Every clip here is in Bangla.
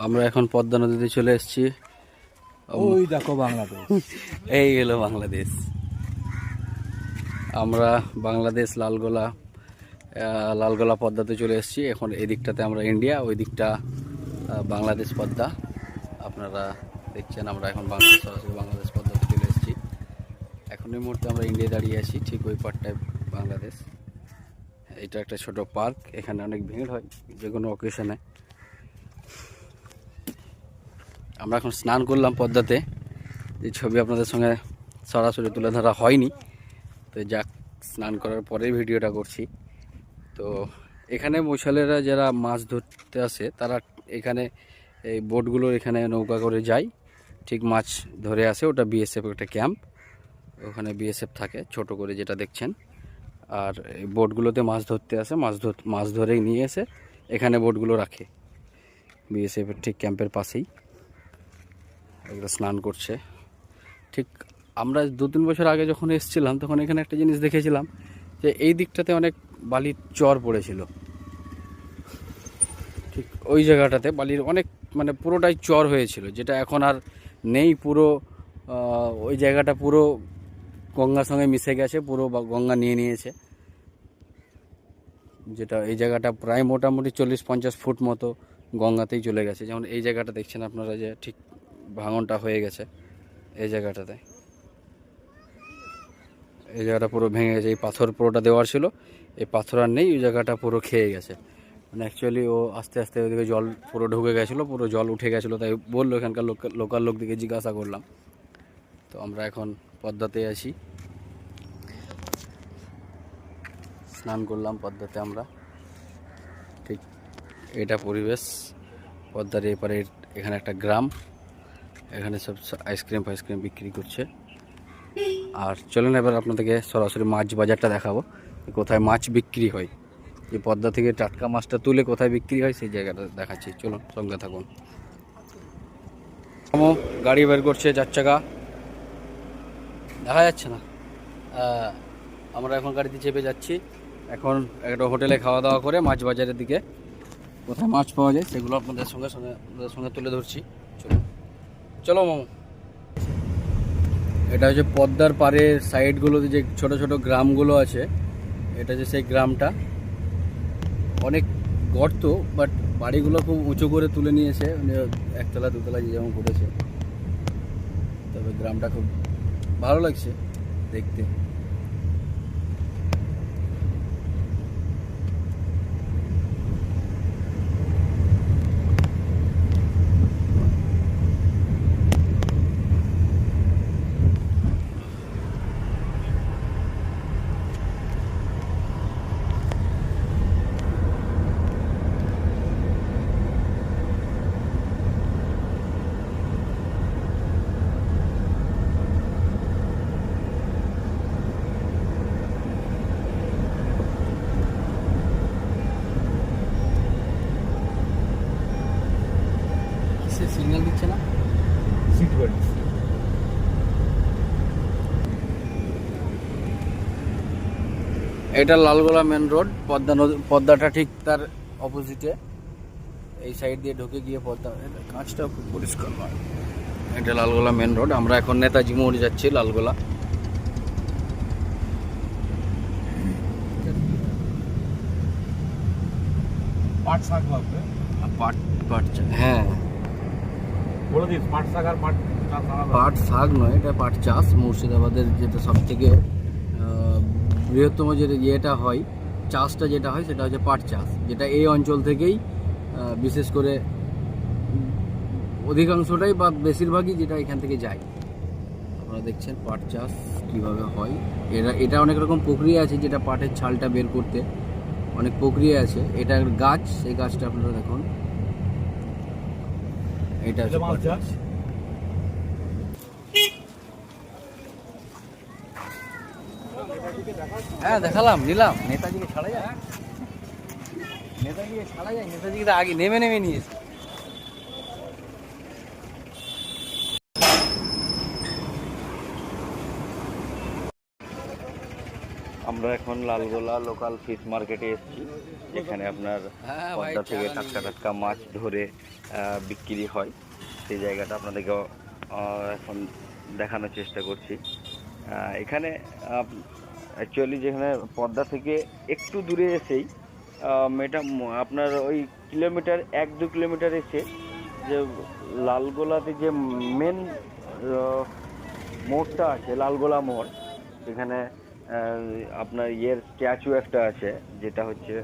আমরা এখন পদ্মা নদীতে চলে এসেছি। ওই দেখো বাংলাদেশ, এই হলো বাংলাদেশ। আমরা বাংলাদেশ লালগোলা পদ্মাতে চলে এসেছি। এখন এই দিকটাতে আমরা ইন্ডিয়া, ওই দিকটা বাংলাদেশ পদ্মা। আপনারা দেখছেন আমরা এখন সরাসরি বাংলাদেশ পদ্মাতে চলে এসেছি। এখন এই মুহূর্তে আমরা ইন্ডিয়া দাঁড়িয়ে আছি, ঠিক ওই পারটায় বাংলাদেশ। এটা একটা ছোট পার্ক, এখানে অনেক ভিড় হয় যে কোনো অকেশনে। আমরা এখন স্নান করলাম পদ্মাতে, যে ছবি আপনাদের সঙ্গে সরাসরি তুলে ধরা হয়নি, তো যাক স্নান করার পরেই ভিডিওটা করছি। তো এখানে মশালেরা যারা মাছ ধরতে আসে তারা এখানে এই বোটগুলোর এখানে নৌকা করে যায়, ঠিক মাছ ধরে আসে। ওটা বিএসএফ একটা ক্যাম্প, ওখানে বিএসএফ থাকে ছোট করে যেটা দেখছেন। আর এই বোটগুলোতে মাছ ধরতে আসে, মাছ ধরেই নিয়ে এসে এখানে বোটগুলো রাখে বিএসএফের ঠিক ক্যাম্পের পাশেই। এগুলো স্নান করছে। ঠিক আমরা 2-3 বছর আগে যখন এসেছিলাম তখন এখানে একটা জিনিস দেখেছিলাম, যে এই দিকটাতে অনেক বালির চর পড়েছিল। ঠিক ওই জায়গাটাতে বালির অনেক মানে পুরোটাই চর হয়েছিল, যেটা এখন আর নেই। পুরো ওই জায়গাটা পুরো গঙ্গার সঙ্গে মিশে গেছে, পুরো গঙ্গা নিয়ে নিয়েছে। যেটা এই জায়গাটা প্রায় মোটামুটি 40-50 ফুট মতো গঙ্গাতেই চলে গেছে। যেমন এই জায়গাটা দেখছেন আপনারা, যে ঠিক ভাঙনটা হয়ে গেছে এই জায়গাটাতে। এই জায়গাটা পুরো ভেঙে গেছে, এই পাথর পুরোটা দেওয়ার ছিল, এই পাথর আর নেই, ওই জায়গাটা পুরো খেয়ে গেছে। মানে অ্যাকচুয়ালি ও আস্তে আস্তে ওইদিকে জল পুরো ঢুকে গেছিলো, পুরো জল উঠে গেছিলো, তাই বললো এখানকার লোকাল লোকদিকে জিজ্ঞাসা করলাম। তো আমরা এখন পদ্মাতে আছি, স্নান করলাম পদ্মাতে আমরা। ঠিক এটা পরিবেশ পদ্মার এপারে। এখানে একটা গ্রাম, এখানে সব আইসক্রিম বিক্রি করছে। আর চলুন এবার আপনাদেরকে সরাসরি মাছ বাজারটা দেখাবো, কোথায় মাছ বিক্রি হয়। এই পদ্মা থেকে টাটকা মাছটা তুলে কোথায় বিক্রি হয় সেই জায়গাটা দেখাচ্ছি, চলুন সঙ্গে থাকুন। গাড়ি বের করছে 4 চাকা, দেখা যাচ্ছে না। আমরা এখন গাড়িতে চেপে যাচ্ছি। এখন একটা হোটেলে খাওয়া দাওয়া করে মাছ বাজারের দিকে কোথায় মাছ পাওয়া যায় সেগুলো আপনাদের সঙ্গে তুলে ধরছি। চলো মামু। এটা হচ্ছে পদ্মার পাড়ের সাইডগুলোতে যে ছোট ছোট গ্রামগুলো আছে, এটা যে সেই গ্রামটা। অনেক গর্ত, বাট বাড়িগুলো খুব উঁচু করে তুলে নিয়েছে, একতলা 2তলা যে যেমন করেছে। তবে গ্রামটা খুব ভালো লাগছে দেখতে। সিগন্যাল দিচ্ছে না, সিট বেল্ট। এটা লালগোলা মেন রোড। পদ্মাটা ঠিক তার অপোজিটে, এই সাইড দিয়ে ঢুকে গিয়ে পদ্মা। কাঁচটা খুব পরিষ্কার নয়। এটা লালগোলা মেন রোড। আমরা এখন নেতাজি মোড় যাচ্ছি, লালগোলা। পাট শাক লাগবে, হ্যাঁ, বলে দিস পাট শাক আর পাট পাট শাক নয়, এটা পাট চাষ। মুর্শিদাবাদের যেটা সব থেকে বৃহত্তম যে ইয়েটা হয়, চাষটা যেটা হয় সেটা হচ্ছে পাট চাষ, যেটা এই অঞ্চল থেকেই বিশেষ করে অধিকাংশটাই বা বেশিরভাগই যেটা এখান থেকে যায়। আপনারা দেখছেন পাট চাষ কীভাবে হয়। এটা অনেক রকম প্রক্রিয়া আছে, যেটা পাটের ছালটা বের করতে অনেক প্রক্রিয়া আছে। এটা গাছ, সেই গাছটা আপনারা দেখুন, এটা হচ্ছে পাট চাষ। হ্যাঁ দেখালাম, নিলাম। নেতাজিকে ছাড়া যায়, নেতাজিকে তো আগে নেমে নিয়েছে। আমরা এখন লালগোলা লোকাল ফিশ মার্কেটে এসেছি, যেখানে আপনার হ্যাঁ ভাই, পদ্মা থেকে চালান টাটকা টাটকা মাছ ধরে বিক্রি হয়। সেই জায়গাটা আপনাদেরকে এখন দেখানোর চেষ্টা করছি। এখানে অ্যাকচুয়ালি যেখানে পদ্মা থেকে একটু দূরে এসেই এটা আপনার ওই কিলোমিটার 1-2 কিলোমিটার এসে যে লালগোলাতে যে মেন মোড়টা আছে, লালগোলা মোড়, সেখানে আপনার ইয়ের স্ট্যাচু একটা আছে, যেটা হচ্ছে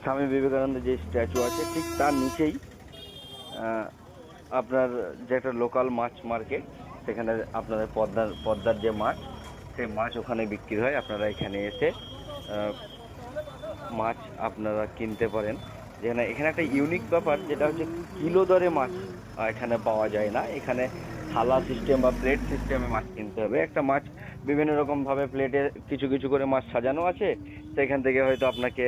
স্বামী বিবেকানন্দের যে স্ট্যাচু আছে ঠিক তার নিচেই আপনার যে একটা লোকাল মাছ মার্কেট, সেখানে আপনাদের পদ্মার যে মাছ, সেই মাছ ওখানে বিক্রি হয়। আপনারা এখানে এসে মাছ আপনারা কিনতে পারেন। এখানে একটা ইউনিক ব্যাপার, যেটা হচ্ছে কিলো দরে মাছ এখানে পাওয়া যায় না। এখানে থালা সিস্টেম বা প্লেট সিস্টেমে মাছ কিনতে হবে। একটা মাছ বিভিন্ন রকমভাবে প্লেটে কিছু কিছু করে মাছ সাজানো আছে, সেখান থেকে হয়তো আপনাকে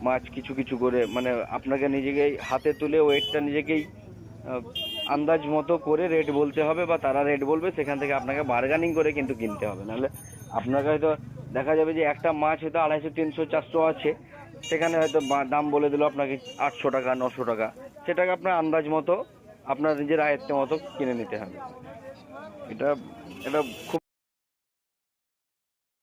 মাছ কিছু কিছু করে, মানে আপনাকে নিজেকেই হাতে তুলে ওয়েটটা নিজেকেই আন্দাজ মতো করে রেট বলতে হবে, বা তারা রেট বলবে, সেখান থেকে আপনাকে বার্গেনিং করে কিন্তু কিনতে হবে। নাহলে আপনাকে হয়তো দেখা যাবে যে একটা মাছ হয়তো 250, 300, 400 আছে, সেখানে হয়তো দাম বলে দিল আপনাকে 800 টাকা, 900 টাকা। সেটাকে আপনার আন্দাজ মতো আপনার নিজের আয়ত্তের মতো কিনে নিতে হবে। এটা এটা খুব